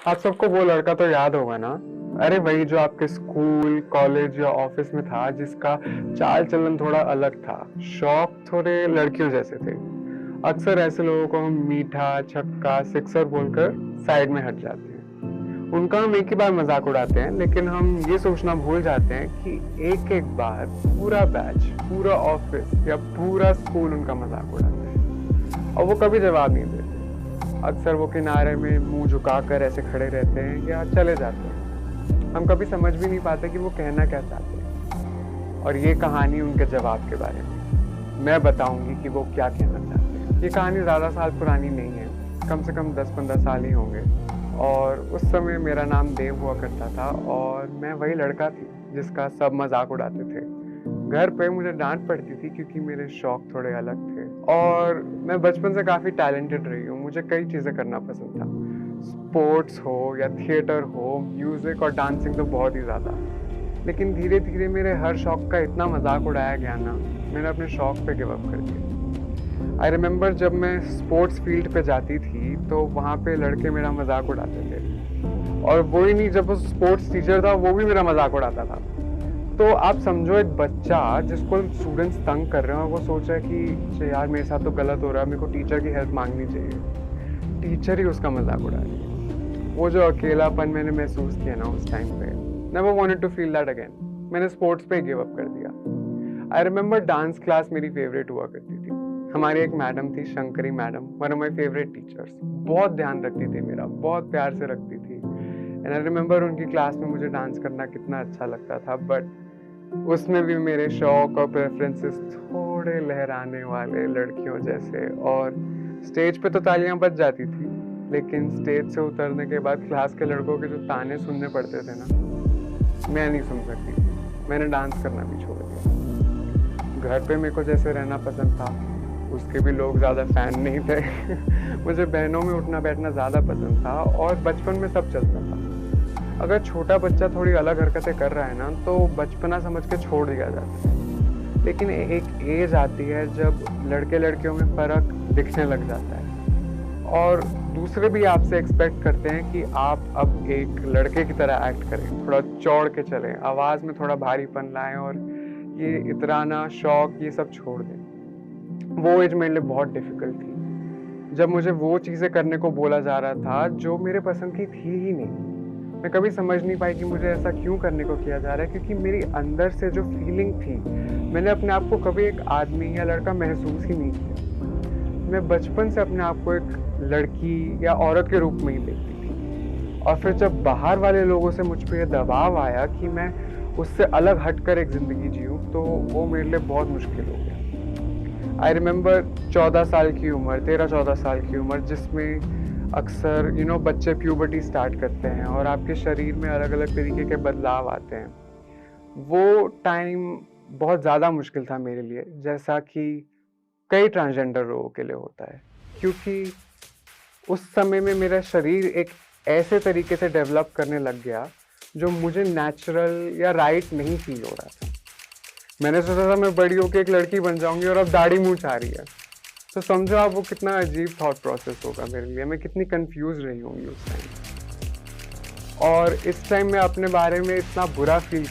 आप सबको वो लड़का तो याद होगा ना? अरे वही जो आपके स्कूल, कॉलेज या ऑफिस में था जिसका चाल चलन थोड़ा अलग था, शौक थोड़े लड़कियों जैसे थे। अक्सर ऐसे लोगों को हम मीठा, छक्का, सिक्सर बोलकर साइड में हट जाते हैं। उनका हम एक ही बार मजाक उड़ाते हैं, लेकिन हम ये सोचना भूल जाते हैं कि एक एक बार पूरा बैच, पूरा ऑफिस या पूरा स्कूल उनका मजाक उड़ाता है और वो कभी जवाब नहीं देते। अक्सर वो किनारे में मुंह झुकाकर ऐसे खड़े रहते हैं या चले जाते हैं। हम कभी समझ भी नहीं पाते कि वो कहना क्या चाहते हैं। और ये कहानी उनके जवाब के बारे में। मैं बताऊंगी कि वो क्या कहना चाहते हैं। ये कहानी ज़्यादा साल पुरानी नहीं है, कम से कम 10-15 साल ही होंगे। और उस समय मेरा नाम देव हुआ करता था और मैं वही लड़का थी जिसका सब मजाक उड़ाते थे। घर पे मुझे डांट पड़ती थी क्योंकि मेरे शौक थोड़े अलग थे और मैं बचपन से काफ़ी टैलेंटेड रही हूँ। मुझे कई चीज़ें करना पसंद था, स्पोर्ट्स हो या थिएटर हो, म्यूज़िक और डांसिंग तो बहुत ही ज़्यादा। लेकिन धीरे धीरे मेरे हर शौक का इतना मजाक उड़ाया गया ना, मैंने अपने शौक पे गिव अप कर दिया। आई रिमेम्बर जब मैं स्पोर्ट्स फील्ड पे जाती थी तो वहाँ पे लड़के मेरा मजाक उड़ाते थे और वो ही नहीं, जब वो स्पोर्ट्स टीचर था वो भी मेरा मजाक उड़ाता था। तो आप समझो एक बच्चा जिसको स्टूडेंट्स तंग कर रहे हैं और वो सोच रहा है कि "छे यार, मेरे साथ तो गलत हो रहा है, मेरे को टीचर की हेल्प मांगनी चाहिए।" टीचर ही उसका मजाक उड़ा रही है। वो जो अकेलापन मैंने महसूस किया ना उस टाइम पे, never wanted to feel that again. मैंने स्पोर्ट्स पे गिव अप कर दिया। आई रिमेम्बर डांस क्लास मेरी फेवरेट हुआ करती थी। हमारी एक मैडम थी, Shankari madam, one of my favourite teachers. बहुत ध्यान रखती थी मेरा, बहुत प्यार से रखती थी। एंड आई रिमेम्बर उनकी क्लास में मुझे डांस करना कितना अच्छा लगता था, बट उसमें भी मेरे शौक और प्रेफरेंसेस थोड़े लहराने वाले लड़कियों जैसे। और स्टेज पे तो तालियां बज जाती थी, लेकिन स्टेज से उतरने के बाद क्लास के लड़कों के जो ताने सुनने पड़ते थे ना, मैं नहीं सुन सकती थी। मैंने डांस करना भी छोड़ दिया। घर पे मेरे को जैसे रहना पसंद था, उसके भी लोग ज़्यादा फैन नहीं थे। मुझे बहनों में उठना बैठना ज़्यादा पसंद था और बचपन में सब चलता था। अगर छोटा बच्चा थोड़ी अलग हरकतें कर रहा है ना, तो बचपना समझ के छोड़ दिया जाता है। लेकिन एक एज आती है जब लड़के लड़कियों में फ़र्क दिखने लग जाता है और दूसरे भी आपसे एक्सपेक्ट करते हैं कि आप अब एक लड़के की तरह एक्ट करें, थोड़ा चौड़ के चलें, आवाज़ में थोड़ा भारीपन लाएं और ये इतराना, शौक, ये सब छोड़ दें। वो एज मेरे लिए बहुत डिफ़िकल्ट थी, जब मुझे वो चीज़ें करने को बोला जा रहा था जो मेरे पसंद की थी ही नहीं। मैं कभी समझ नहीं पाई कि मुझे ऐसा क्यों करने को किया जा रहा है, क्योंकि मेरी अंदर से जो फीलिंग थी, मैंने अपने आप को कभी एक आदमी या लड़का महसूस ही नहीं किया। मैं बचपन से अपने आप को एक लड़की या औरत के रूप में ही देखती थी और फिर जब बाहर वाले लोगों से मुझ पे ये दबाव आया कि मैं उससे अलग हटकर एक ज़िंदगी जीऊँ, तो वो मेरे लिए बहुत मुश्किल हो गया। आई रिमेम्बर 14 साल की उम्र, 13-14 साल की उम्र, जिसमें अक्सर बच्चे प्यूबर्टी स्टार्ट करते हैं और आपके शरीर में अलग-अलग तरीके के बदलाव आते हैं। वो टाइम बहुत ज़्यादा मुश्किल था मेरे लिए, जैसा कि कई ट्रांसजेंडर लोगों के लिए होता है। क्योंकि उस समय में मेरा शरीर एक ऐसे तरीके से डेवलप करने लग गया, जो मुझे नेचुरल या राइट नहीं फ़ील हो रहा था। मैंने सोचा था मैं बड़ी होके एक लड़की बन जाऊँगी और अब दाढ़ी मूंछ आ रही है। तो समझो आप वो कितना अजीब थॉट प्रोसेस होगा मेरे लिए, मैं कितनी कन्फ्यूज़ रही होंगी उस टाइम। और इस टाइम मैं अपने बारे में इतना बुरा फ़ील